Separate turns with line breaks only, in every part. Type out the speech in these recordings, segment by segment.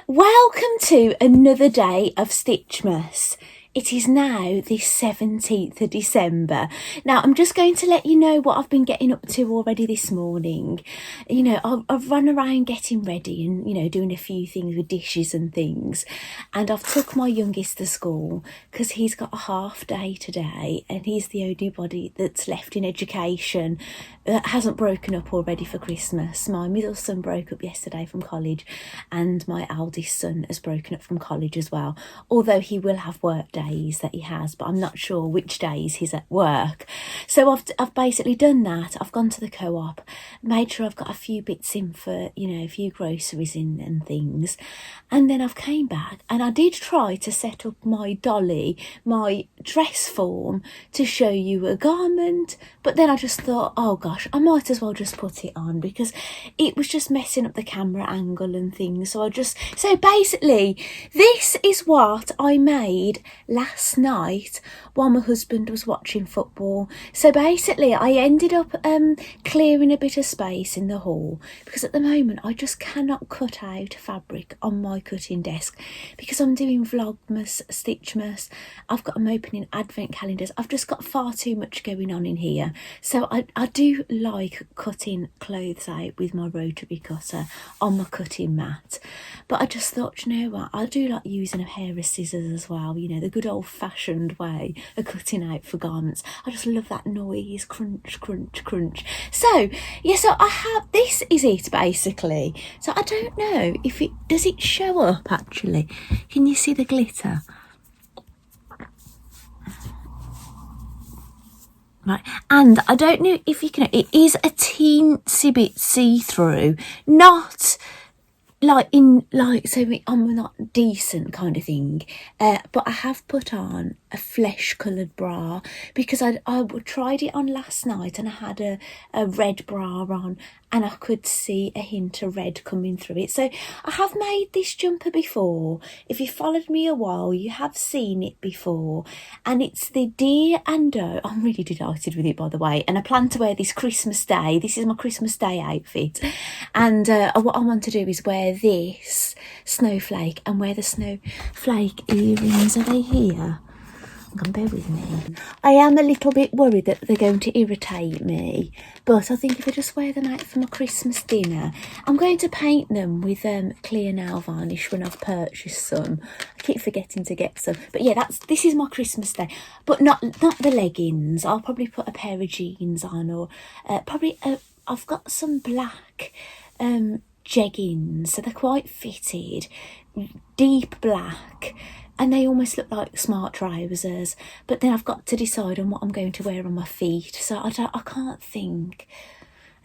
Welcome to another day of Stitchmas. It is now the 17th of December. Now, I'm just going to let you know what I've been getting up to already this morning. You know, I've run around getting ready and, you know, doing a few things with dishes and things. And I've took my youngest to school because he's got a half day today and he's the only body that's left in education that hasn't broken up already for Christmas. My middle son broke up yesterday from college and my eldest son has broken up from college as well. Although he will have work days that he has, but I'm not sure which days he's at work. So I've basically done that. I've gone to the co-op, made sure I've got a few bits in for, you know, a few groceries in and things. And then I've came back and I did try to set up my dolly, my dress form to show you a garment. But then I just thought, oh gosh, I might as well just put it on because it was just messing up the camera angle and things. So basically this is what I made last night while my husband was watching football. So basically I ended up clearing a bit of space in the hall because at the moment I just cannot cut out fabric on my cutting desk because I'm doing Vlogmas, Stitchmas. I'm opening advent calendars. I've just got far too much going on in here. So I do like cutting clothes out with my rotary cutter on my cutting mat. But I just thought, you know what, I do like using a pair of scissors as well, you know, the good old-fashioned way of cutting out for garments. I just love that noise, crunch, crunch, crunch. So, yeah, so this is it, basically. So I don't know if does it show up, actually? Can you see the glitter? Right, and I don't know if you can, it is a teensy bit see-through, not I'm not decent kind of thing, but I have put on a flesh coloured bra because I tried it on last night and I had a red bra on and I could see a hint of red coming through it. So I have made this jumper before. If you followed me a while, you have seen it before, and it's the Deer and Doe. I'm really delighted with it, by the way, and I plan to wear this Christmas Day. This is my Christmas Day outfit, and what I want to do is wear this snowflake and wear the snowflake earrings. Are they here? Bear with me. I am a little bit worried that they're going to irritate me, but I think if I just wear them out for my Christmas dinner, I'm going to paint them with clear nail varnish when I've purchased some. I keep forgetting to get some, but yeah, this is my Christmas Day, but not the leggings. I'll probably put a pair of jeans on, or I've got some black jeggings, so they're quite fitted, deep black. And they almost look like smart trousers. But then I've got to decide on what I'm going to wear on my feet. So I can't think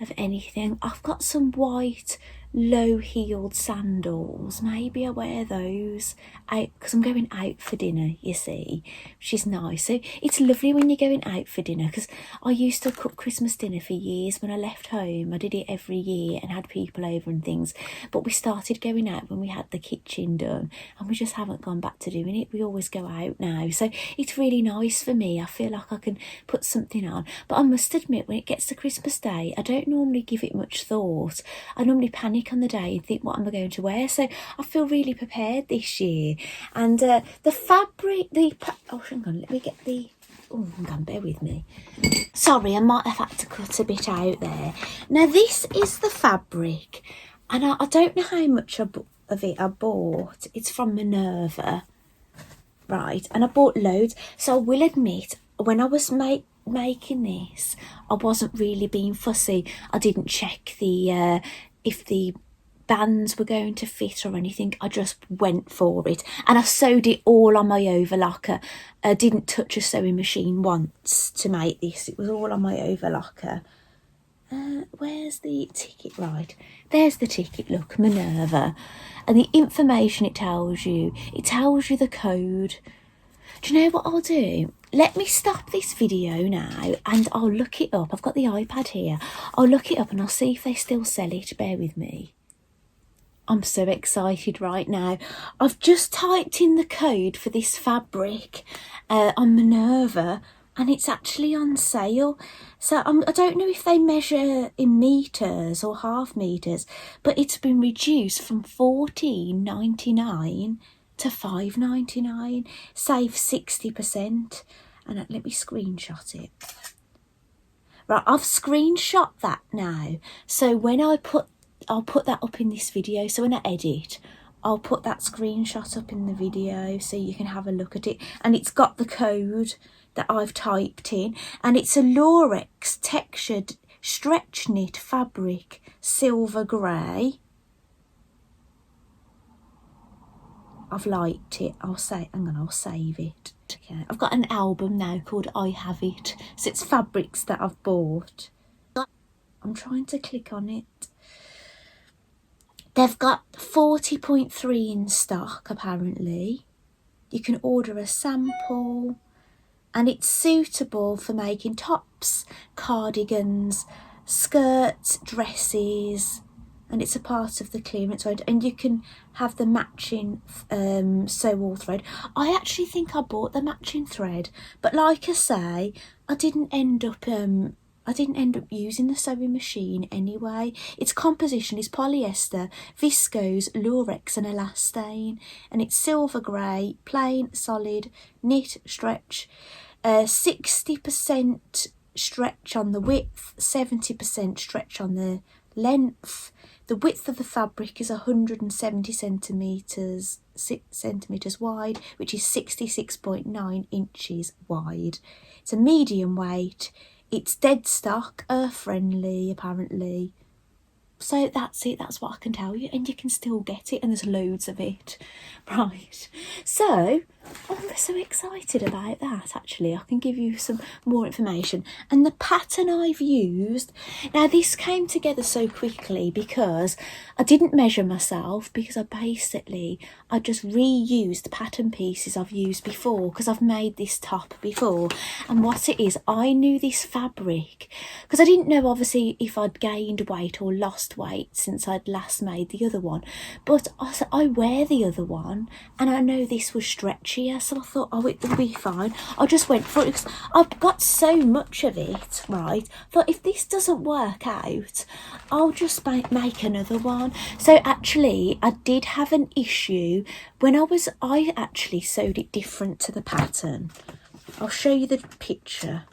of anything. I've got some white low-heeled sandals. Maybe I wear those out because I'm going out for dinner, you see, which is nice. So it's lovely when you're going out for dinner because I used to cook Christmas dinner for years. When I left home, I did it every year and had people over and things, but we started going out when we had the kitchen done and we just haven't gone back to doing it. We always go out now, so it's really nice for me. I feel like I can put something on, but I must admit, when it gets to Christmas Day, I don't normally give it much thought. I normally panic on the day and think, what am I going to wear? So I feel really prepared this year. And the fabric, oh, hang on, let me get the, oh, hang on, bear with me. Sorry, I might have had to cut a bit out there. Now, this is the fabric, and I don't know how much of it I bought. It's from Minerva, right? And I bought loads. So I will admit, when I was making this, I wasn't really being fussy. I didn't check the if the bands were going to fit or anything. I just went for it, and I sewed it all on my overlocker. I didn't touch a sewing machine once to make this. It was all on my overlocker. Where's the ticket? Right, there's the ticket. Look, Minerva, and the information it tells you the code. Do you know what I'll do? Let me stop this video now and I'll look it up. I've got the iPad here. I'll look it up and I'll see if they still sell it. Bear with me. I'm so excited right now. I've just typed in the code for this fabric on Minerva. and it's actually on sale. So I don't know if they measure in meters or half meters, but it's been reduced from $14.99 to $5.99, save 60%. And let me screenshot it. Right, I've screenshot that now. So when I'll put that up in this video. So when I edit, I'll put that screenshot up in the video so you can have a look at it. And it's got the code that I've typed in. And it's a Lurex textured stretch knit fabric, silver grey. I've liked it. I'll save it. Okay. I've got an album now called I Have It. So it's fabrics that I've bought. I'm trying to click on it. They've got 40.3 in stock, apparently. You can order a sample, and it's suitable for making tops, cardigans, skirts, dresses, and it's a part of the clearance range. And you can have the matching sew all thread. I actually think I bought the matching thread, but like I say, I didn't end up using the sewing machine anyway. Its composition is polyester, viscose, lurex and elastane, and it's silver grey, plain, solid, knit, stretch, 60% stretch on the width, 70% stretch on the length. The width of the fabric is 170 centimetres wide, which is 66.9 inches wide. It's a medium weight. It's dead stock, earth friendly apparently. So that's it, that's what I can tell you, and you can still get it, and there's loads of it. Right, so I'm so excited about that. Actually, I can give you some more information. And the pattern I've used, now this came together so quickly because I didn't measure myself, because I just reused the pattern pieces I've used before, because I've made this top before. And what it is, I knew this fabric because I didn't know obviously if I'd gained weight or lost weight since I'd last made the other one, but I wear the other one and I know this was stretchier, so I thought, oh, it will be fine. I just went for it because I've got so much of it, right? But if this doesn't work out, I'll just make another one. So actually I did have an issue when I actually sewed it different to the pattern. I'll show you the picture.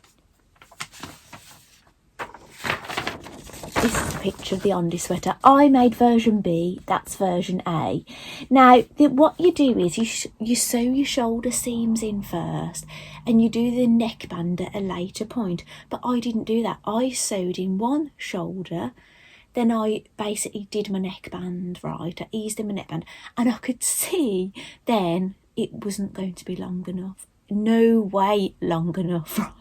This is a picture of the Ondi sweater. I made version B, that's version A. Now, what you do is you sew your shoulder seams in first and you do the neckband at a later point. But I didn't do that. I sewed in one shoulder, then I basically did my neckband, right? I eased in my neckband and I could see then it wasn't going to be long enough. No way long enough, right?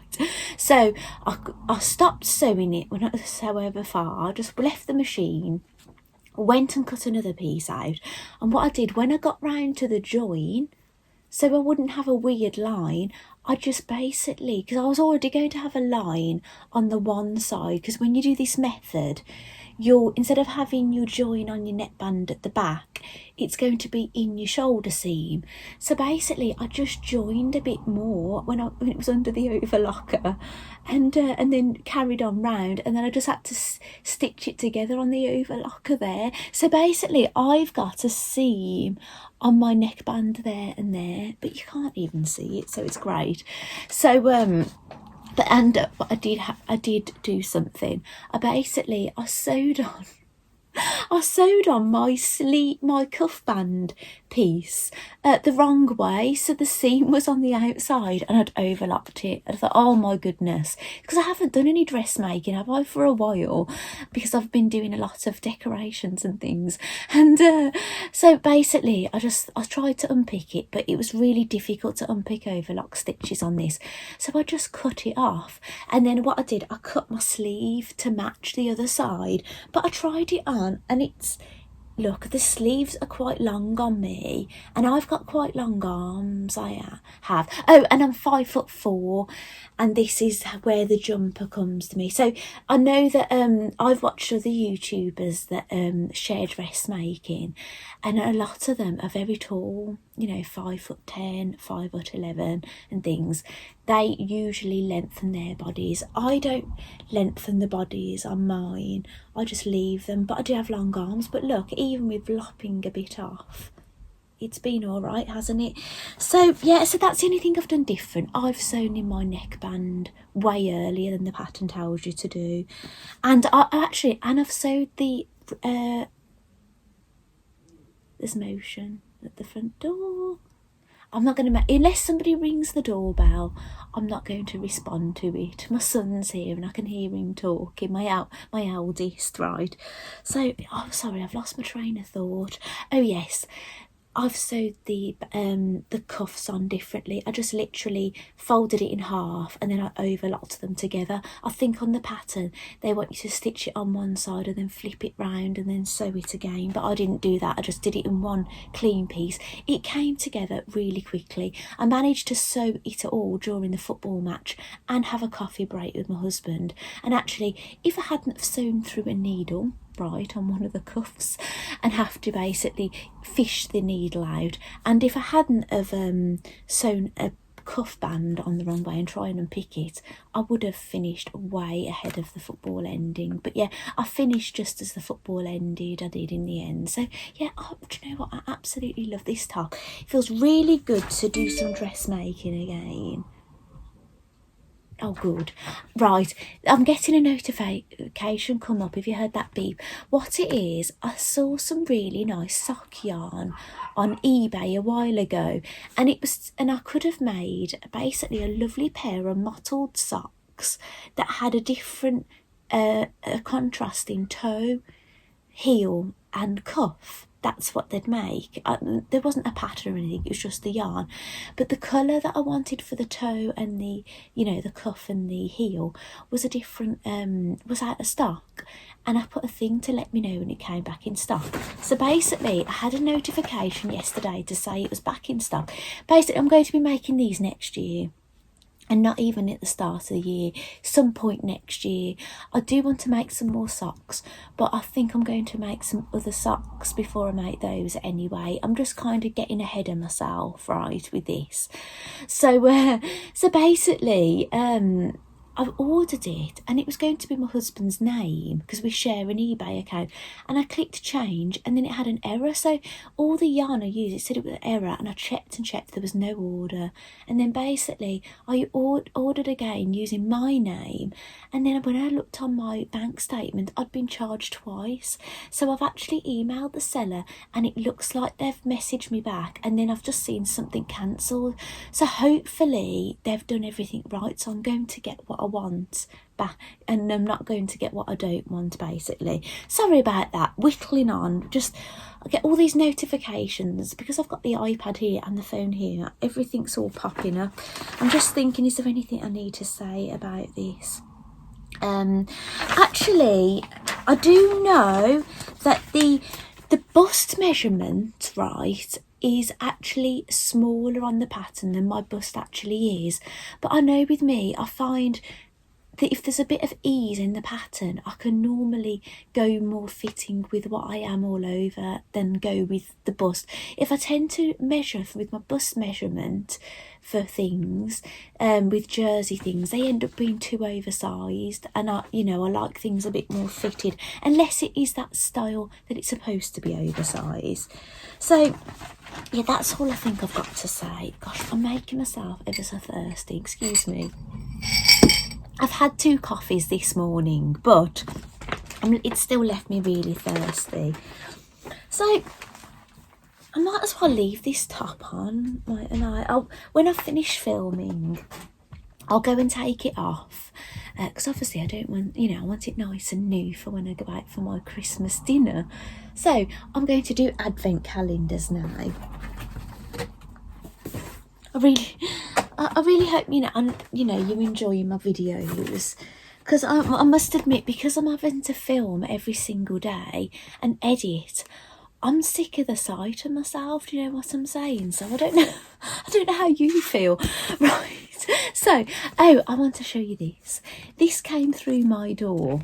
So I stopped sewing it when I sew over far. I just left the machine, went and cut another piece out. And what I did when I got round to the join, so I wouldn't have a weird line, I just basically, because I was already going to have a line on the one side, because when you do this method, instead of having your join on your neckband at the back, it's going to be in your shoulder seam. So basically I just joined a bit more when it was under the overlocker, and then carried on round, and then I just had to stitch it together on the overlocker there. So basically I've got a seam on my neckband there and there, but you can't even see it, so it's great. So but I did do something. I sewed on my cuff band piece the wrong way, so the seam was on the outside and I'd overlocked it. I thought, oh my goodness, because I haven't done any dressmaking, have I, for a while, because I've been doing a lot of decorations and things. And so basically I tried to unpick it, but it was really difficult to unpick overlock stitches on this, so I just cut it off. And then what I did, I cut my sleeve to match the other side, but I tried it on and look, the sleeves are quite long on me, and I've got quite long arms, I have. Oh, and I'm 5'4", and this is where the jumper comes to me. So I know that I've watched other YouTubers that share dressmaking, and a lot of them are very tall, 5'10", 5'11", and things. they usually lengthen their bodies. I don't lengthen the bodies on mine, I just leave them, but I do have long arms. But look, even with lopping a bit off, it's been all right, hasn't it? So yeah, so that's the only thing I've done different. I've sewn in my neckband way earlier than the pattern tells you to do, and I've sewed the there's motion at the front door. I'm not going to, unless somebody rings the doorbell, I'm not going to respond to it. My son's here and I can hear him talking, my eldest, right? So, oh, sorry, I've lost my train of thought. Oh, yes. I've sewed the cuffs on differently. I just literally folded it in half and then I overlocked them together. I think on the pattern they want you to stitch it on one side and then flip it round and then sew it again, but I didn't do that. I just did it in one clean piece. It came together really quickly. I managed to sew it all during the football match and have a coffee break with my husband. And actually, if I hadn't have sewn through a needle right on one of the cuffs and have to basically fish the needle out, and if I hadn't have sewn a cuff band on the wrong way and try and unpick it, I would have finished way ahead of the football ending. But yeah, I finished just as the football ended. I did in the end. So yeah, do you know what, I absolutely love this top. It feels really good to do some dressmaking again. Oh, good. Right, I'm getting a notification come up. If you heard that beep, what it is, I saw some really nice sock yarn on eBay a while ago, and I could have made basically a lovely pair of mottled socks that had a different a contrasting toe, heel and cuff. That's what they'd make. There wasn't a pattern or anything, it was just the yarn, but the colour that I wanted for the toe and the, you know, the cuff and the heel was a different was out of stock, and I put a thing to let me know when it came back in stock. So basically I had a notification yesterday to say it was back in stock. Basically I'm going to be making these next year, and not even at the start of the year, some point next year. I do want to make some more socks, but I think I'm going to make some other socks before I make those anyway. I'm just kind of getting ahead of myself, right, with this. So basically, I've ordered it and it was going to be my husband's name because we share an eBay account, and I clicked change and then it had an error. So all the yarn I used, it said it was an error, and I checked and checked, there was no order. And then basically I ordered again using my name, and then when I looked on my bank statement I'd been charged twice. So I've actually emailed the seller and it looks like they've messaged me back, and then I've just seen something cancelled. So hopefully they've done everything right, so I'm going to get what I want back and I'm not going to get what I don't want, basically. Sorry about that, whittling on. Just I get all these notifications because I've got the iPad here and the phone here, everything's all popping up. I'm just thinking, is there anything I need to say about this? Actually I do know that the bust measurement, right, is actually smaller on the pattern than my bust actually is. But I know with me, I find that if there's a bit of ease in the pattern, I can normally go more fitting with what I am all over than go with the bust. If I tend to measure with my bust measurement for things, with jersey things, they end up being too oversized, and I like things a bit more fitted, unless it is that style that it's supposed to be oversized. So yeah, that's all I think I've got to say. Gosh, I'm making myself ever so thirsty, excuse me. I've had 2 coffees this morning, but it's still left me really thirsty. So I might as well leave this top on, and when I finish filming, I'll go and take it off, because obviously I don't want, I want it nice and new for when I go out for my Christmas dinner. So I'm going to do advent calendars now. I really hope you're enjoying my videos, because I must admit, because I'm having to film every single day and edit, I'm sick of the sight of myself. Do you know what I'm saying? So I don't know how you feel, right? So I want to show you this. This came through my door,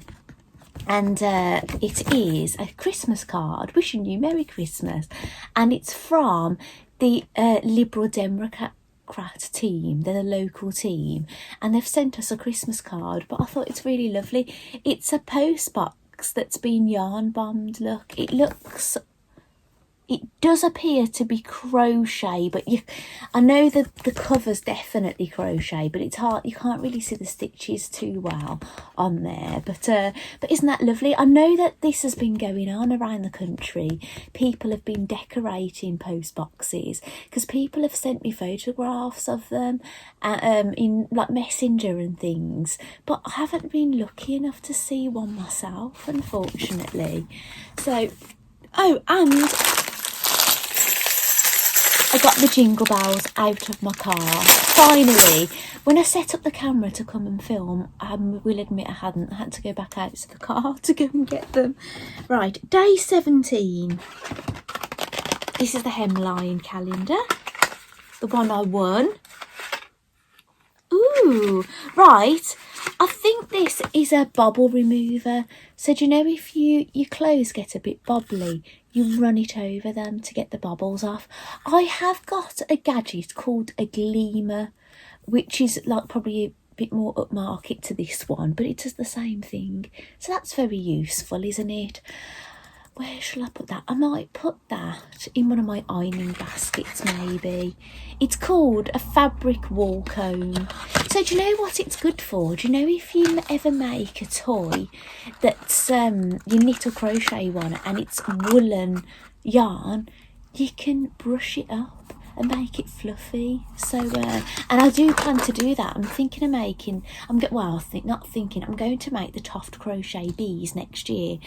and it is a Christmas card wishing you Merry Christmas, and it's from the Liberal Crat team. They're the local team, and they've sent us a Christmas card, but I thought it's really lovely. It's a post box that's been yarn bombed. Look, it does appear to be crochet, but I know that the cover's definitely crochet, but it's hard, you can't really see the stitches too well on there. But isn't that lovely? I know that this has been going on around the country. People have been decorating post boxes because people have sent me photographs of them in like Messenger and things, but I haven't been lucky enough to see one myself, unfortunately. So, oh, and I got the jingle bells out of my car. Finally, when I set up the camera to come and film, I will admit I had to go back out to the car to go and get them. Right, day 17. This is the hemline calendar, the one I won. Ooh, right. I think this is a bobble remover. So do you know if your clothes get a bit bobbly, you run it over them to get the bobbles off. I have got a gadget called a gleamer, which is like probably a bit more upmarket to this one, but it does the same thing. So that's very useful, isn't it? Where shall I put that? I might put that in one of my ironing baskets, maybe. It's called a fabric wall comb. So do you know what it's good for? Do you know if you ever make a toy that's you knit or crochet one and it's woolen yarn, you can brush it up and make it fluffy. So and I do plan to do that. I'm thinking of making, I'm going to make the Toft crochet bees next year,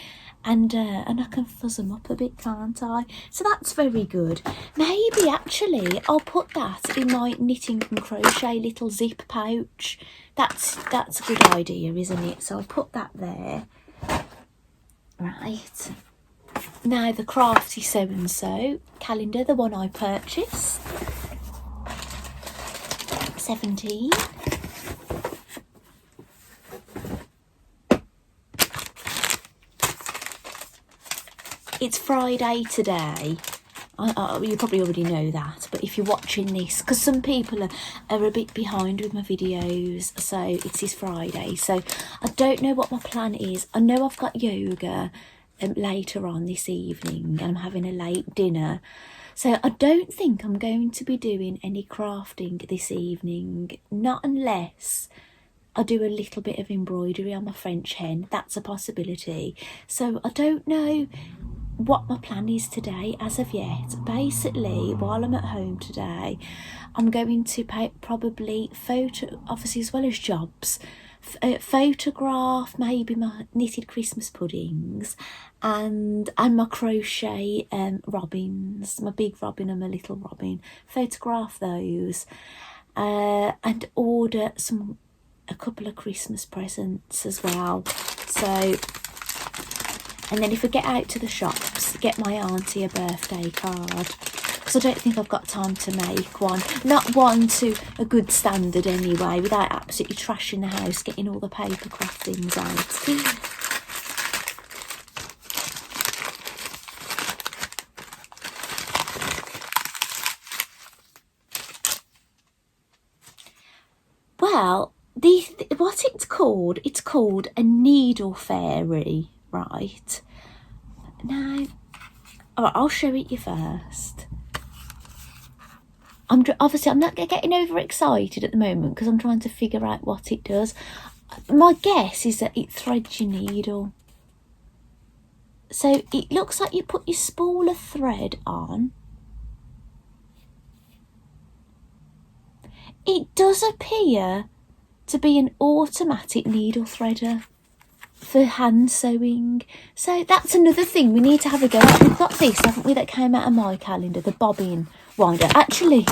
and I can fuzz them up a bit, can't I? So that's very good. Maybe actually I'll put that in my knitting and crochet little zip pouch. That's a good idea, isn't it? So I'll put that there. Right. Now the Crafty So and So calendar, the one I purchased. 17. It's Friday today. You probably already know that, but if you're watching this, because some people are a bit behind with my videos, so it is Friday. So I don't know what my plan is. I know I've got yoga later on this evening, and I'm having a late dinner. So I don't think I'm going to be doing any crafting this evening, not unless I do a little bit of embroidery on my French hen. That's a possibility. So I don't know what my plan is today as of yet. Basically, while I'm at home today, I'm going to probably obviously as well as jobs, photograph maybe my knitted Christmas puddings and my crochet robins, my big robin and my little robin, photograph those and order a couple of Christmas presents as well. So, and then if I get out to the shops, get my auntie a birthday card, because I don't think I've got time to make one. Not one to a good standard anyway, without absolutely trashing the house, getting all the paper craft things out. Well, what it's called a needle fairy, right? Now, all right, I'll show it you first. Obviously I'm not getting overexcited at the moment because I'm trying to figure out what it does. My guess is that it threads your needle. So it looks like you put your spool of thread on. It does appear to be an automatic needle threader for hand sewing. So that's another thing we need to have a go at. We've got this, haven't we, that came out of my calendar, the bobbin winder. Actually,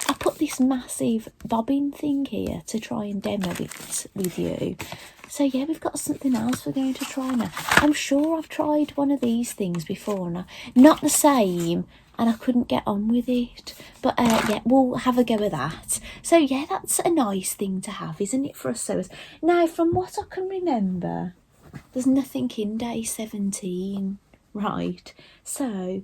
I put this massive bobbin thing here to try and demo it with you. So yeah, we've got something else we're going to try now. I'm sure I've tried one of these things before, and not the same, and I couldn't get on with it. But yeah, we'll have a go at that. So yeah, that's a nice thing to have, isn't it, for us sewers? Now, from what I can remember, there's nothing in day 17, right? So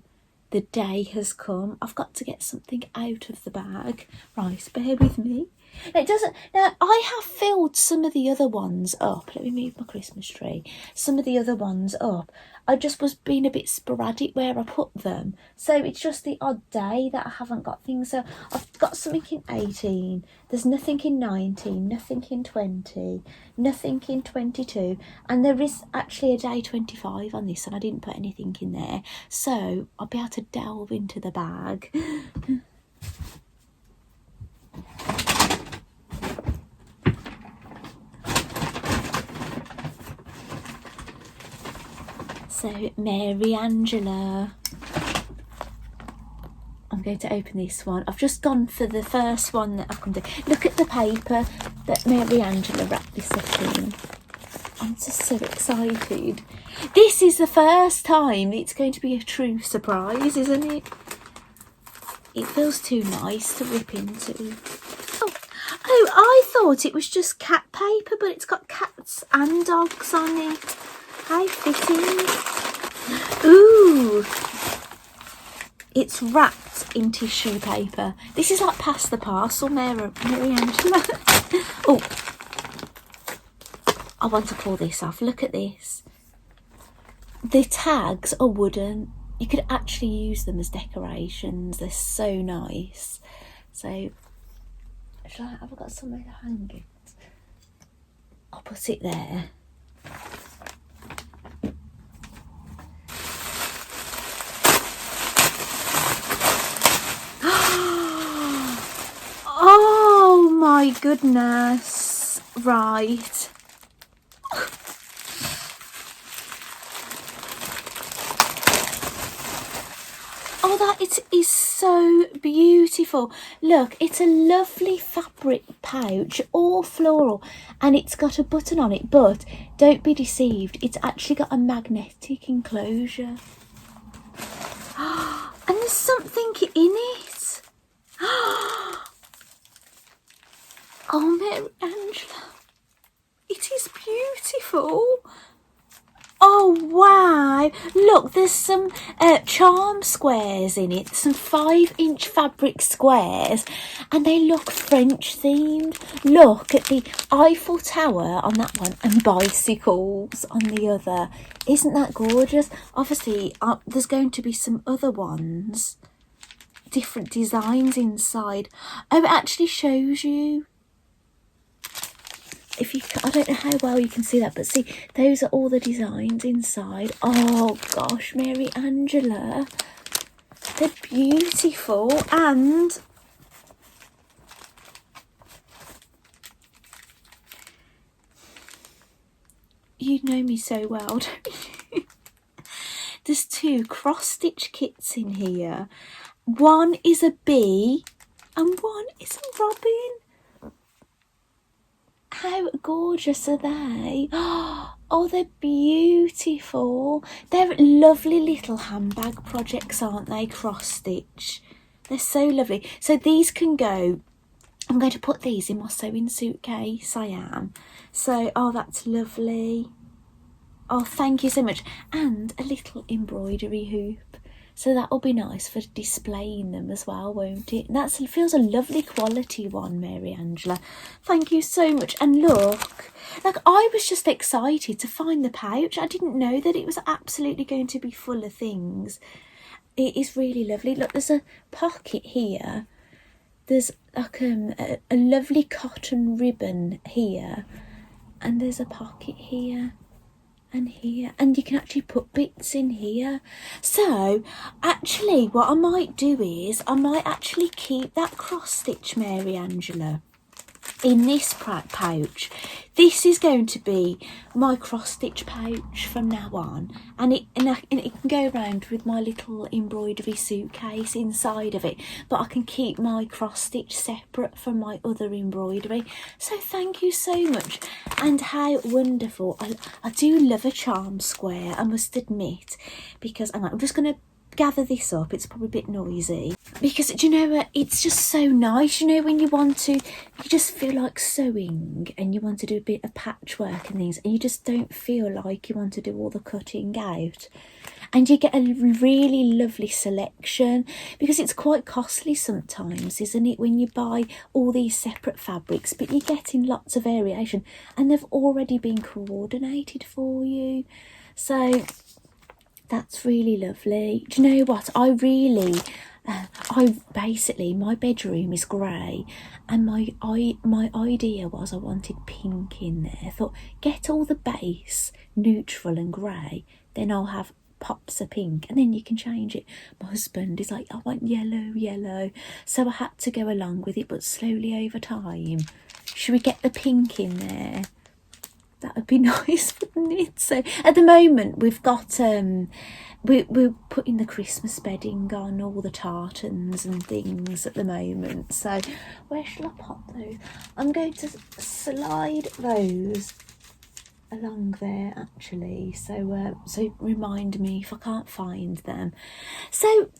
the day has come. I've got to get something out of the bag. Right, bear with me. It doesn't. Now, I have filled some of the other ones up. Let me move my Christmas tree. Some of the other ones up. I just was being a bit sporadic where I put them. So it's just the odd day that I haven't got things. So I've got something in 18. There's nothing in 19. Nothing in 20. Nothing in 22. And there is actually a day 25 on this, and I didn't put anything in there. So I'll be able to delve into the bag. So, Mary Angela. I'm going to open this one. I've just gone for the first one that I've come to. Look at the paper that Mary Angela wrapped this up in. I'm just so excited. This is the first time it's going to be a true surprise, isn't it? It feels too nice to rip into. Oh, I thought it was just cat paper, but it's got cats and dogs on it. How fitting. Ooh. It's wrapped in tissue paper. This is like past the parcel, Mary Angela. Oh. I want to pull this off. Look at this. The tags are wooden. You could actually use them as decorations. They're so nice. So, have I got somewhere to hang it? I'll put it there. Oh my goodness. Right. Oh, that it is so beautiful. Look, it's a lovely fabric pouch, all floral, and it's got a button on it, but don't be deceived, it's actually got a magnetic enclosure. And there's something in it. Oh, Mary Angela, it is beautiful. Oh, wow. Look, there's some charm squares in it, some 5-inch fabric squares, and they look French themed. Look at the Eiffel Tower on that one and bicycles on the other. Isn't that gorgeous? Obviously, there's going to be some other ones, different designs inside. Oh, it actually shows you. If you, I don't know how well you can see that, but see, those are all the designs inside. Oh gosh, Mary Angela, they're beautiful. And you know me so well, don't you? There's 2 cross-stitch kits in here. One is a bee and one is a robin. How gorgeous are they? Oh, they're beautiful. They're lovely little handbag projects, aren't they? Cross stitch. They're so lovely. So these can go. I'm going to put these in my sewing suitcase. I am. So, oh, that's lovely. Oh, thank you so much. And a little embroidery hoop. So that'll be nice for displaying them as well, won't it? And it feels a lovely quality one, Mary Angela. Thank you so much. And look, like, I was just excited to find the pouch. I didn't know that it was absolutely going to be full of things. It is really lovely. Look, there's a pocket here. There's like a lovely cotton ribbon here. And there's a pocket here. And here, and you can actually put bits in here. So actually what I might do is I might actually keep that cross stitch, Mary Angela, in this pouch. This is going to be my cross stitch pouch from now on, and it can go around with my little embroidery suitcase inside of it, but I can keep my cross stitch separate from my other embroidery. So thank you so much. And how wonderful. I do love a charm square, I must admit, because I'm just going to gather this up. It's probably a bit noisy, because do you know what, it's just so nice, you know, when you want to, you just feel like sewing and you want to do a bit of patchwork and things, and you just don't feel like you want to do all the cutting out. and you get a really lovely selection, because it's quite costly sometimes, isn't it, when you buy all these separate fabrics, but you're getting lots of variation and they've already been coordinated for you. So that's really lovely. Do you know what? I basically, my bedroom is grey, and my idea was I wanted pink in there. I thought, get all the base neutral and grey, then I'll have pops of pink, and then you can change it. My husband is like, I want yellow, so I had to go along with it, but slowly over time. Should we get the pink in there? That would be nice, wouldn't it? So at the moment we've got we're putting the Christmas bedding on, all the tartans and things at the moment. So where shall I pop those? I'm going to slide those along there actually, so remind me if I can't find them. So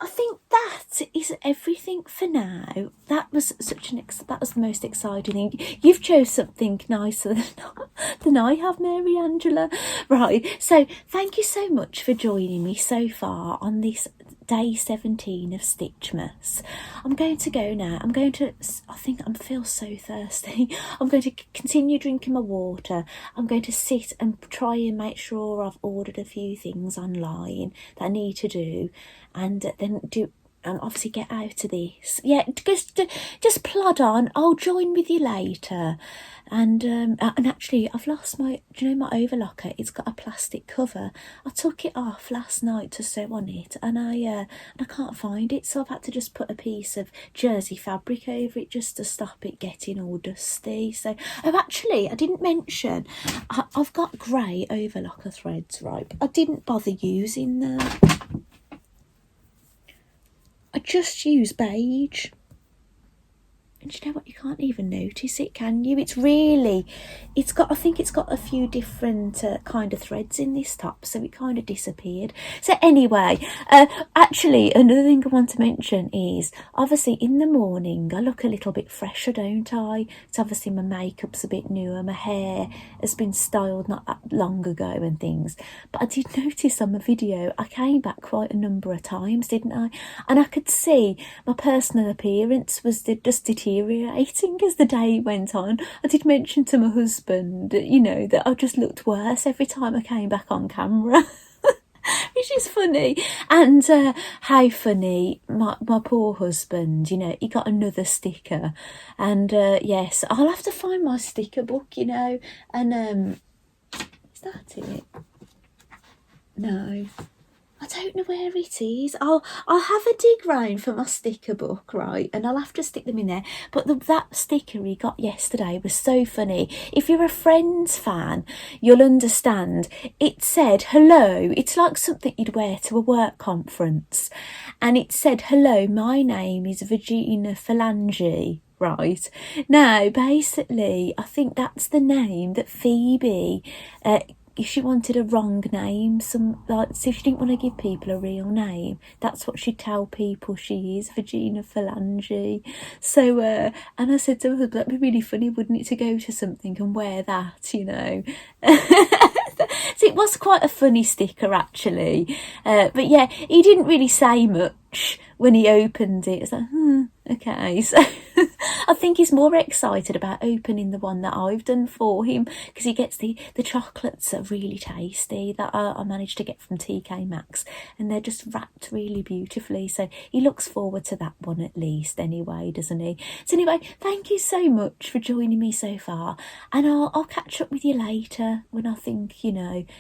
I think that is everything for now. That was that was the most exciting thing. You've chose something nicer than I have, Mary Angela. Right, so thank you so much for joining me so far on this day 17 of Stitchmas. I'm going to go now. I think I feel so thirsty. I'm going to continue drinking my water. I'm going to sit and try and make sure I've ordered a few things online that I need to do, and then do obviously get out of this. Yeah, just plod on. I'll join with you later. And actually, I've lost my my overlocker. It's got a plastic cover. I took it off last night to sew on it, and I can't find it, so I've had to just put a piece of jersey fabric over it just to stop it getting all dusty. So actually, I didn't mention I've got grey overlocker threads, right? But I didn't bother using them. I just use beige. And you know what? You can't even notice it, can you? It's got, I think it's got a few different kind of threads in this top, so it kind of disappeared. So anyway, actually, another thing I want to mention is, obviously in the morning, I look a little bit fresher, don't I? It's obviously my makeup's a bit newer, my hair has been styled not that long ago and things. But I did notice on my video, I came back quite a number of times, didn't I? And I could see my personal appearance was just deteriorating as the day went on. I did mention to my husband, that I just looked worse every time I came back on camera. Which is funny. And how funny, my poor husband, he got another sticker. And yes, I'll have to find my sticker book, and is that it? No, I don't know where it is. I'll have a dig round for my sticker book, right? And I'll have to stick them in there. But that sticker he got yesterday was so funny. If you're a Friends fan, you'll understand. It said, hello. It's like something you'd wear to a work conference. And it said, hello, my name is Virginia Phalange. Right. Now, basically, I think that's the name that Phoebe... if she wanted a wrong name, so if she didn't want to give people a real name, that's what she'd tell people she is, Virginia Phalange. So, and I said to her, that'd be really funny, wouldn't it, to go to something and wear that, So it was quite a funny sticker, actually. But yeah, he didn't really say much when he opened it. It's like, okay. So I think he's more excited about opening the one that I've done for him, because he gets the chocolates are really tasty that I managed to get from TK Maxx, and they're just wrapped really beautifully. So he looks forward to that one at least anyway, doesn't he? So anyway, thank you so much for joining me so far, and I'll catch up with you later when I think,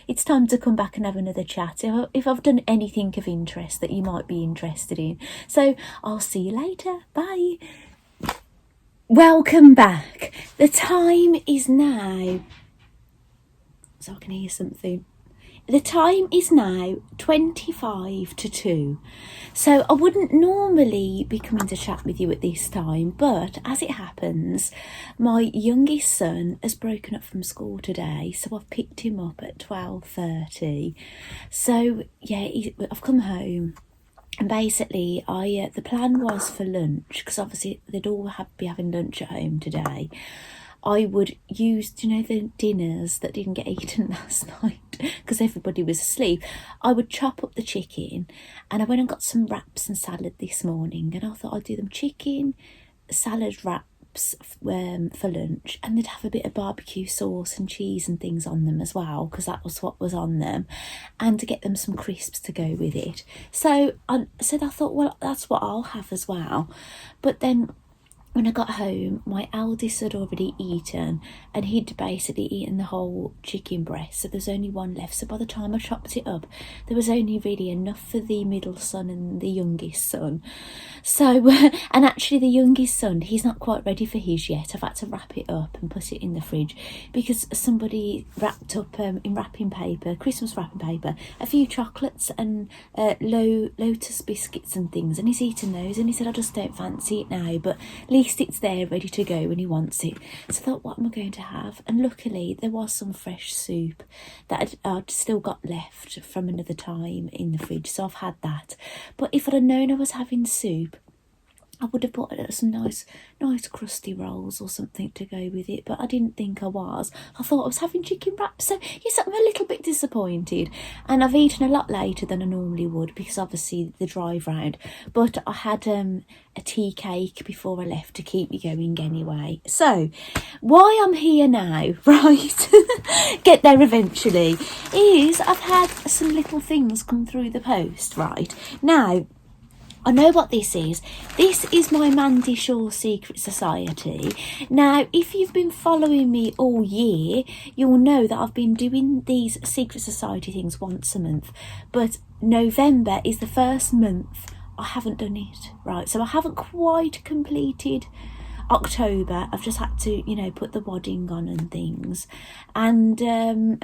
it's time to come back and have another chat if I've done anything of interest that you might be interested in. So I'll see you later. Bye. Welcome back. The time is now... So I can hear something. The time is now 25 to 2. So I wouldn't normally be coming to chat with you at this time, but as it happens, my youngest son has broken up from school today, so I've picked him up at 12:30. So yeah, I've come home. And basically, the plan was for lunch, because obviously they'd all be having lunch at home today. I would use, you know, the dinners that didn't get eaten last night because everybody was asleep. I would chop up the chicken, and I went and got some wraps and salad this morning, and I thought I'd do them chicken, salad wraps for lunch, and they'd have a bit of barbecue sauce and cheese and things on them as well, because that was what was on them, and to get them some crisps to go with it. So I thought, well, that's what I'll have as well. But then when I got home, my eldest had already eaten, and he'd basically eaten the whole chicken breast, so there's only one left. So by the time I chopped it up, there was only really enough for the middle son and the youngest son. So, and actually the youngest son, he's not quite ready for his yet. I've had to wrap it up and put it in the fridge because somebody wrapped up in wrapping paper, Christmas wrapping paper, a few chocolates and Lotus biscuits and things, and he's eaten those, and he said, I just don't fancy it now, but at least it's there ready to go when he wants it. So I thought, what am I going to have? And luckily there was some fresh soup that I'd still got left from another time in the fridge, so I've had that. But if I'd have known I was having soup, I would have bought some nice crusty rolls or something to go with it, but I didn't think I was. I thought I was having chicken wraps, so yes, I'm a little bit disappointed. And I've eaten a lot later than I normally would because obviously the drive round. But I had a tea cake before I left to keep me going anyway. So why I'm here now, right, get there eventually, is I've had some little things come through the post, right. Now, I know what this is. This is my Mandy Shaw Secret Society. Now, if you've been following me all year, you'll know that I've been doing these Secret Society things once a month. But November is the first month I haven't done it, right? So I haven't quite completed October. I've just had to, you know, put the wadding on and things and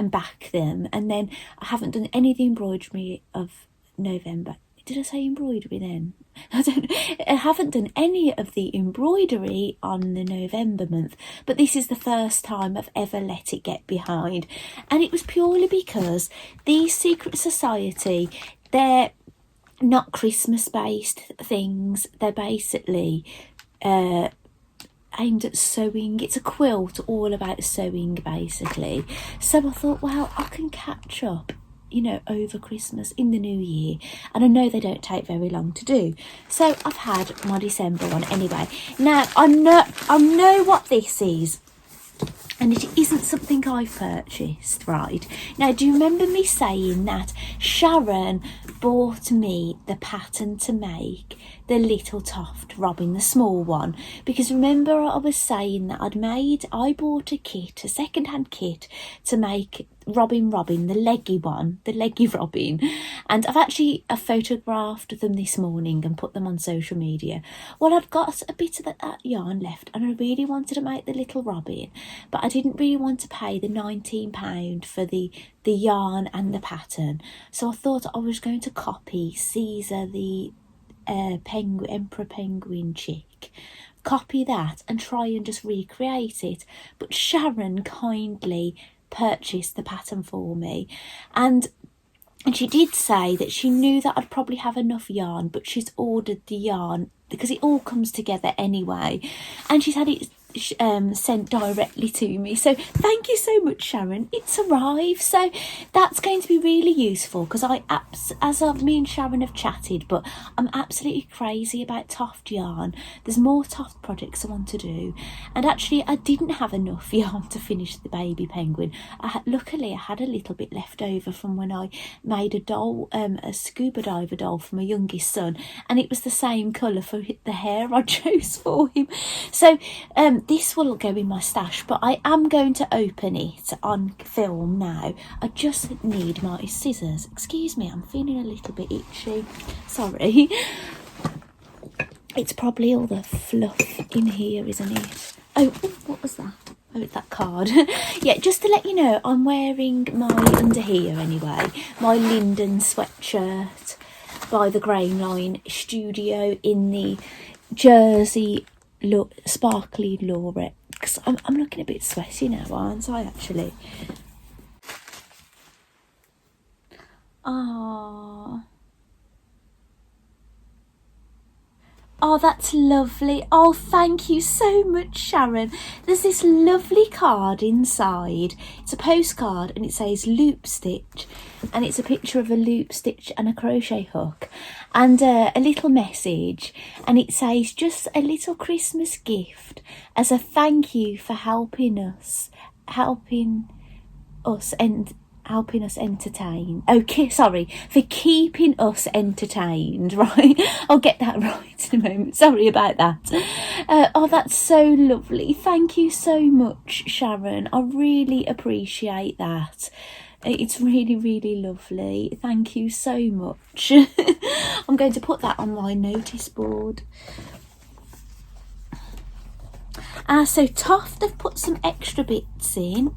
back them. And then I haven't done any of the embroidery of November. Did I say embroidery then? I haven't done any of the embroidery on the November month, but this is the first time I've ever let it get behind. And it was purely because these Secret Society, they're not Christmas-based things. They're basically aimed at sewing. It's a quilt all about sewing, basically. So I thought, well, I can catch up, you know, over Christmas in the new year, and I know they don't take very long to do. So I've had my December one anyway. Now I know what this is, and it isn't something I've purchased, right? Now, do you remember me saying that Sharon bought me the pattern to make the little Toft Robin, the small one? Because remember I was saying that I bought a kit, a second-hand kit to make Robin, the leggy one, the leggy Robin, and I've photographed them this morning and put them on social media. Well, I'd got a bit of that yarn left, and I really wanted to make the little Robin, but I didn't really want to pay the £19 for the yarn and the pattern, so I thought I was going to copy Caesar, the Emperor Penguin chick, copy that and try and just recreate it. But Sharon kindly purchased the pattern for me, and she did say that she knew that I'd probably have enough yarn, but she's ordered the yarn because it all comes together anyway, and she's had it sent directly to me. So thank you so much, Sharon. It's arrived, so that's going to be really useful because me and Sharon have chatted, but I'm absolutely crazy about Toft yarn. There's more Toft projects I want to do, and actually I didn't have enough yarn to finish the baby penguin. Luckily I had a little bit left over from when I made a doll, a scuba diver doll for my youngest son, and it was the same colour for the hair I chose for him. So this will go in my stash, but I am going to open it on film now. I just need my scissors. Excuse me, I'm feeling a little bit itchy. Sorry. It's probably all the fluff in here, isn't it? Oh, what was that? Oh, it's that card. Yeah, just to let you know, I'm wearing my under here anyway. My Linden sweatshirt by the Grain Line Studio in the Jersey sparkly Laura. Because I'm looking a bit sweaty now, aren't I, actually? Ah. Oh, that's lovely. Oh, thank you so much, Sharon. There's this lovely card inside. It's a postcard and it says loop stitch, and it's a picture of a loop stitch and a crochet hook and a little message, and it says, just a little Christmas gift as a thank you for helping us entertain. Okay, sorry, for keeping us entertained, right? I'll get that right in a moment. Sorry about that. Oh, that's so lovely. Thank you so much, Sharon. I really appreciate that. It's really, really lovely. Thank you so much. I'm going to put that on my notice board. So Toft have put some extra bits in.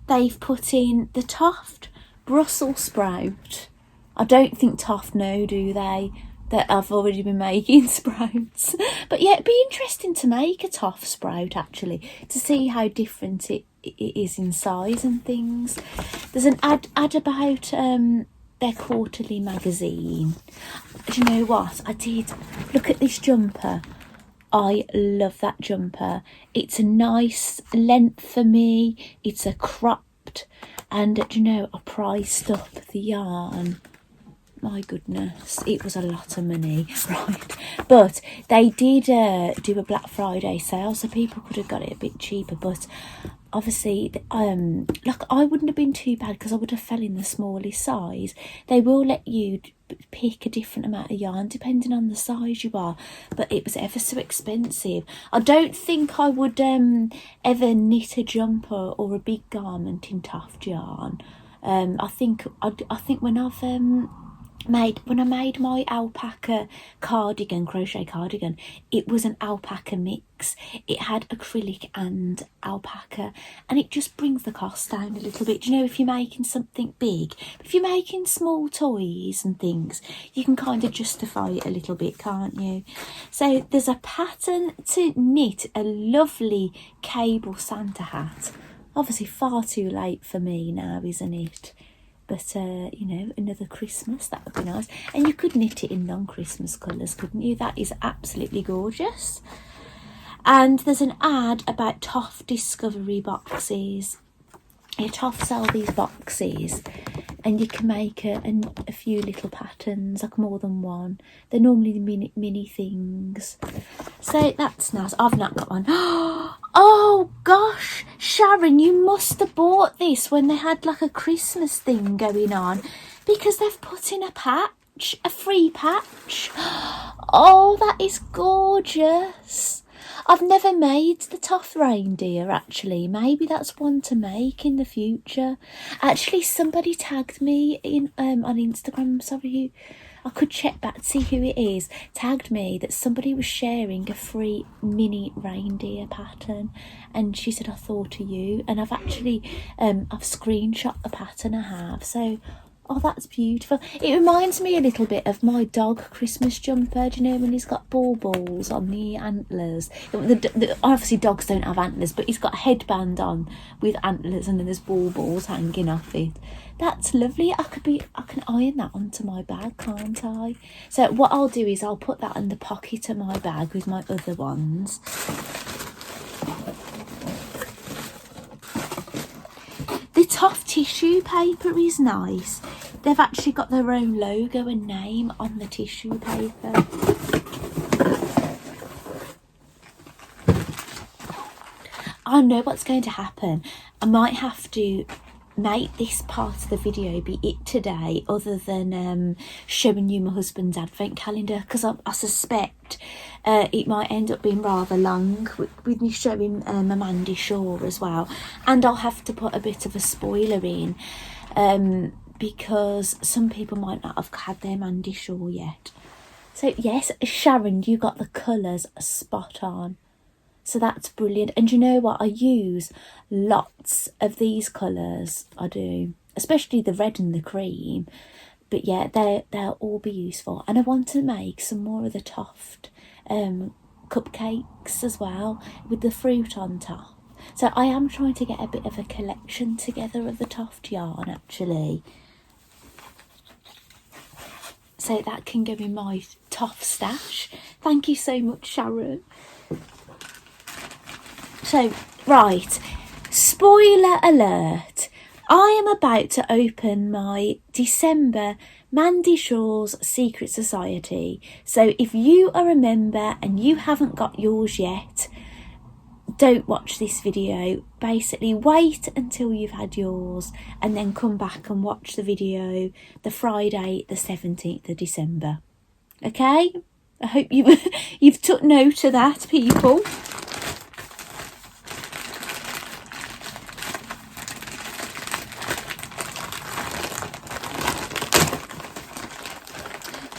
They've put in the Toft Brussels sprout. I don't think Toft know, do they, that I've already been making sprouts. But yeah, it'd be interesting to make a Toft sprout, actually, to see how different it is in size and things. There's an ad about their quarterly magazine. Do you know what? I did look at this jumper. I love that jumper. It's a nice length for me. It's a cropped, and do you know, I priced up the yarn. My goodness, it was a lot of money, right? But they did do a Black Friday sale, so people could have got it a bit cheaper. But obviously, like, I wouldn't have been too bad because I would have fell in the smallest size. They will let you pick a different amount of yarn depending on the size you are, but it was ever so expensive. I don't think I would ever knit a jumper or a big garment in Toft yarn. I think when I made my alpaca cardigan, crochet cardigan, it was an alpaca mix. It had acrylic and alpaca, and it just brings the cost down a little bit. Do you know, if you're making something big, if you're making small toys and things, you can kind of justify it a little bit, can't you? So there's a pattern to knit a lovely cable Santa hat. Obviously far too late for me now, isn't it? But, you know, another Christmas, that would be nice. And you could knit it in non-Christmas colours, couldn't you? That is absolutely gorgeous. And there's an ad about Toft Discovery boxes. Yeah, Toft sell these boxes, and you can make a few little patterns, like more than one. They're normally mini things. So that's nice. I've not got one. Oh gosh, Sharon, you must have bought this when they had like a Christmas thing going on, because they've put in a patch, a free patch. Oh, that is gorgeous. I've never made the Toft reindeer, actually. Maybe that's one to make in the future. Actually, somebody tagged me in on Instagram. Sorry, I could check back to see who it is. Tagged me that somebody was sharing a free mini reindeer pattern, and she said, I thought of you. And I've actually I've screenshot the pattern I have. So, oh, that's beautiful. It reminds me a little bit of my dog Christmas jumper. Do you know, when he's got baubles on the antlers? Obviously dogs don't have antlers, but he's got a headband on with antlers, and then there's baubles hanging off it. That's lovely. I can iron that onto my bag, can't I? So what I'll do is I'll put that in the pocket of my bag with my other ones. The Toft tissue paper is nice. They've actually got their own logo and name on the tissue paper. I know what's going to happen. I might have to make this part of the video be it today, other than showing you my husband's advent calendar, because I suspect it might end up being rather long with me showing my Mandy Shaw as well. And I'll have to put a bit of a spoiler in, because some people might not have had their Mandy Shaw yet. So yes, Sharon, you got the colours spot on. So that's brilliant. And you know what? I use lots of these colours. I do. Especially the red and the cream. But yeah, they'll all be useful. And I want to make some more of the Toft cupcakes as well, with the fruit on top. So I am trying to get a bit of a collection together of the Toft yarn, actually. So that can go in my toff stash. Thank you so much, Sharon. So, right, spoiler alert. I am about to open my December Mandy Shaw's Secret Society. So if you are a member and you haven't got yours yet, don't watch this video. Basically wait until you've had yours and then come back and watch the video the Friday the 17th of December. Okay? I hope you've took note of that, people.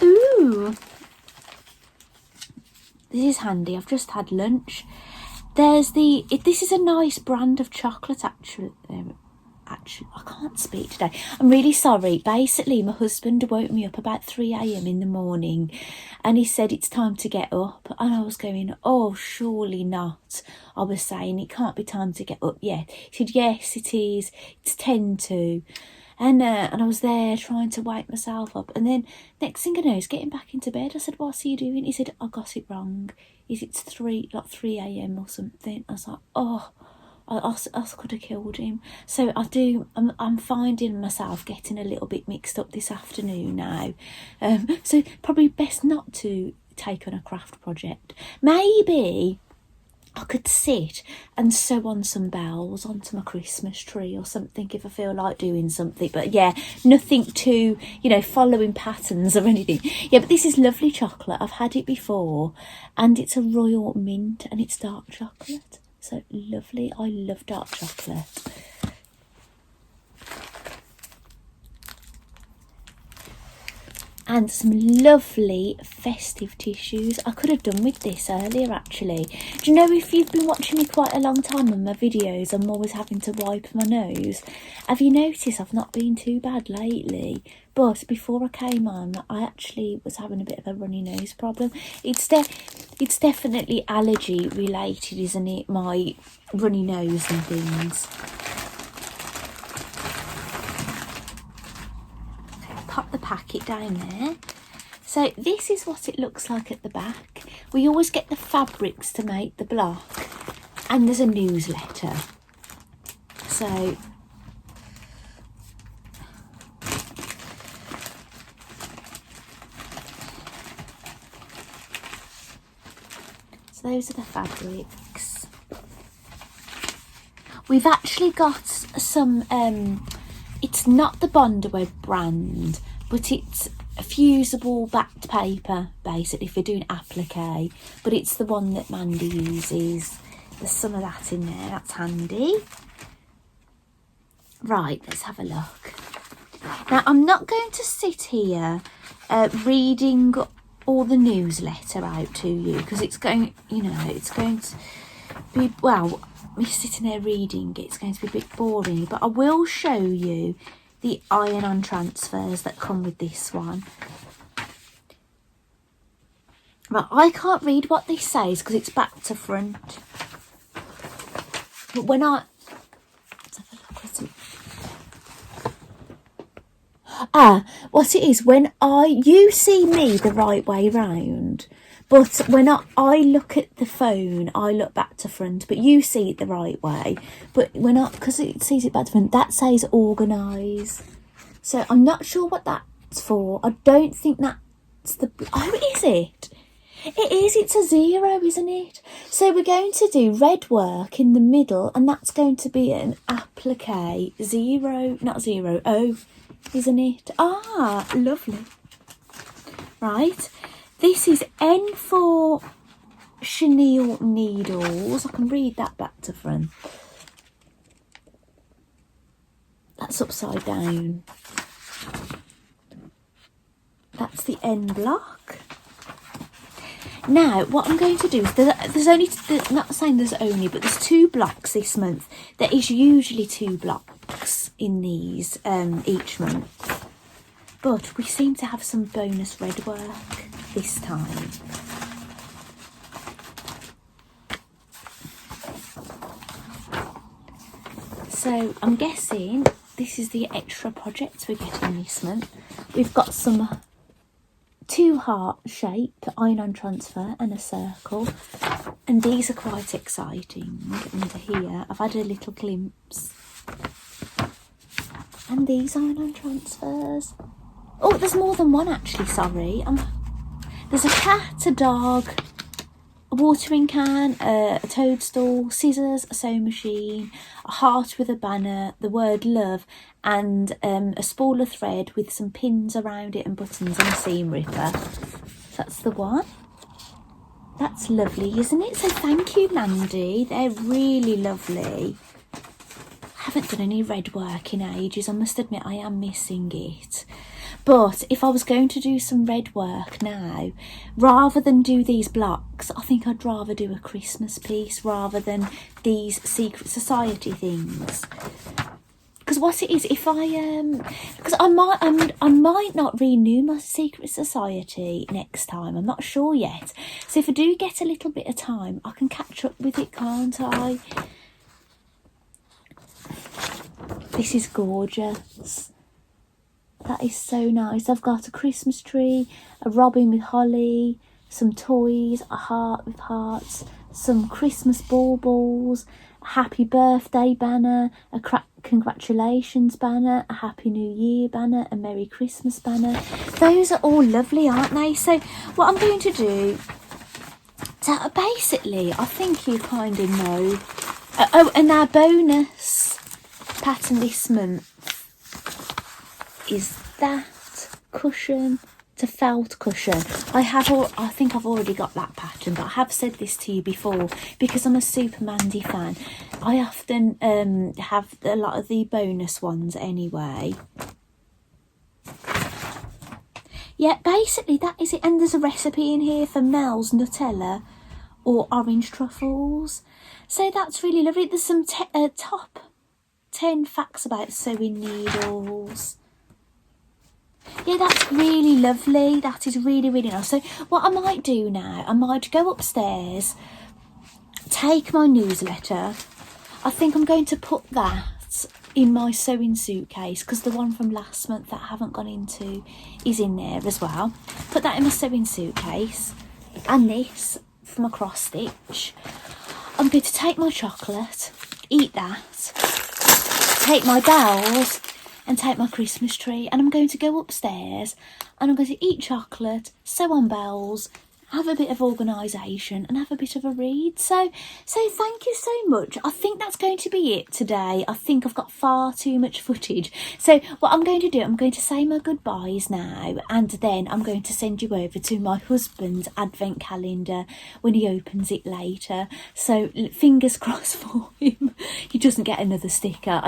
Ooh, this is handy. I've just had lunch. There's this is a nice brand of chocolate, actually, I can't speak today. I'm really sorry. Basically, my husband woke me up about 3 a.m. in the morning and he said it's time to get up. And I was going, oh, surely not. I was saying it can't be time to get up yet. He said, yes, it is. It's 10 to. And I was there trying to wake myself up. And then next thing I know, he's getting back into bed. I said, what's he doing? He said, I got it wrong. It's 3 a.m. or something. I was like, oh, I could have killed him. So I'm finding myself getting a little bit mixed up this afternoon now. So probably best not to take on a craft project. Maybe I could sit and sew on some bells onto my Christmas tree or something if I feel like doing something. But yeah, nothing too, following patterns or anything. Yeah, but this is lovely chocolate. I've had it before and it's a royal mint and it's dark chocolate. So lovely. I love dark chocolate. And some lovely festive tissues. I could have done with this earlier, actually. Do you know, if you've been watching me quite a long time on my videos, I'm always having to wipe my nose. Have you noticed I've not been too bad lately? But before I came on, I actually was having a bit of a runny nose problem. It's definitely allergy related, isn't it? My runny nose and things. Pop the packet down there. So this is what it looks like at the back. We always get the fabrics to make the block, and there's a newsletter. So those are the fabrics. We've actually got some it's not the Bondaweb brand, but it's a fusible backed paper, basically, for doing applique, but it's the one that Mandy uses. There's some of that in there. That's handy. Right, let's have a look. Now, I'm not going to sit here reading all the newsletter out to you, because it's going, it's going to be, well, me sitting there reading it's going to be a bit boring, but I will show you the iron-on transfers that come with this one. Right, I can't read what this says because it's back to front, but when I let's have a look at it. What it is, when you see me the right way round, but when I look at the phone, I look back to front, but you see it the right way. But because it sees it back to front, that says organise. So I'm not sure what that's for. I don't think that's is it? It is, it's a 0, isn't it? So we're going to do red work in the middle, and that's going to be an applique 0, not 0, O, isn't it? Ah, lovely. Right. This is N for chenille needles. I can read that back to front. That's upside down. That's the N block. Now, what I'm going to do is there's only, not saying there's only, but there's 2 blocks this month. There is usually 2 blocks in these each month. But we seem to have some bonus red work this time. So I'm guessing this is the extra projects we're getting this month. We've got some 2 heart-shaped iron-on transfer and a circle. And these are quite exciting. Under here, I've had a little glimpse. And these iron-on transfers. Oh, there's more than one actually, sorry. There's a cat, a dog, a watering can, a toadstool, scissors, a sewing machine, a heart with a banner, the word love, and a spool of thread with some pins around it and buttons and a seam ripper. So that's the one. That's lovely, isn't it? So thank you, Mandy. They're really lovely. I haven't done any red work in ages. I must admit I am missing it. But if I was going to do some red work now, rather than do these blocks, I think I'd rather do a Christmas piece rather than these Secret Society things. Because what it is, if because I might not renew my Secret Society next time. I'm not sure yet. So if I do get a little bit of time, I can catch up with it, can't I? This is gorgeous. That is so nice. I've got a Christmas tree, a robin with holly, some toys, a heart with hearts, some Christmas baubles, a happy birthday banner, a congratulations banner, a happy new year banner, a merry Christmas banner. Those are all lovely, aren't they? So what I'm going to do, so basically I think you kind of know. Oh, and our bonus pattern this month is that cushion. It's a felt cushion. I think I've already got that pattern, but I have said this to you before because I'm a Super Mandy fan. I often have a lot of the bonus ones anyway. Yeah, basically that is it. And there's a recipe in here for Mel's Nutella or orange truffles. So that's really lovely. There's some top 10 facts about sewing needles. Yeah, that's really lovely. That is really, really nice. So what I might do now, I might go upstairs, take my newsletter. I think I'm going to put that in my sewing suitcase because the one from last month that I haven't gone into is in there as well. Put that in my sewing suitcase. And this from a cross stitch. I'm going to take my chocolate, eat that, take my bells and take my Christmas tree, and I'm going to go upstairs and I'm going to eat chocolate, sew on bells, have a bit of organisation and have a bit of a read. So thank you so much. I think that's going to be it today. I think I've got far too much footage. So what I'm going to do, I'm going to say my goodbyes now, and then I'm going to send you over to my husband's advent calendar when he opens it later. So fingers crossed for him. He doesn't get another sticker.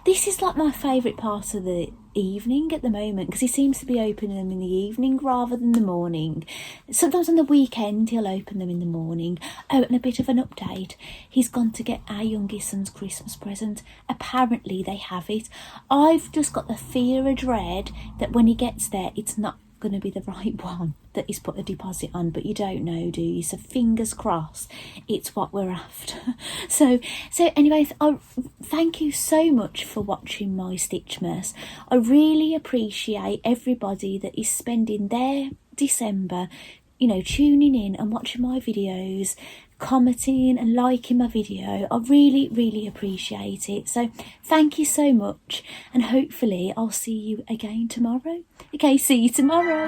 This is like my favourite part of the evening at the moment because he seems to be opening them in the evening rather than the morning. Sometimes on the weekend he'll open them in the morning. Oh, and a bit of an update, he's gone to get our youngest son's Christmas present. Apparently they have it. I've just got the fear of dread that when he gets there it's not going to be the right one that he's put a deposit on, but you don't know, do you? So fingers crossed it's what we're after. So anyway, thank you so much for watching my Stitchmas. I really appreciate everybody that is spending their December, tuning in and watching my videos, commenting and liking my video. I really, really appreciate it. So thank you so much, and hopefully I'll see you again tomorrow. Okay, see you tomorrow.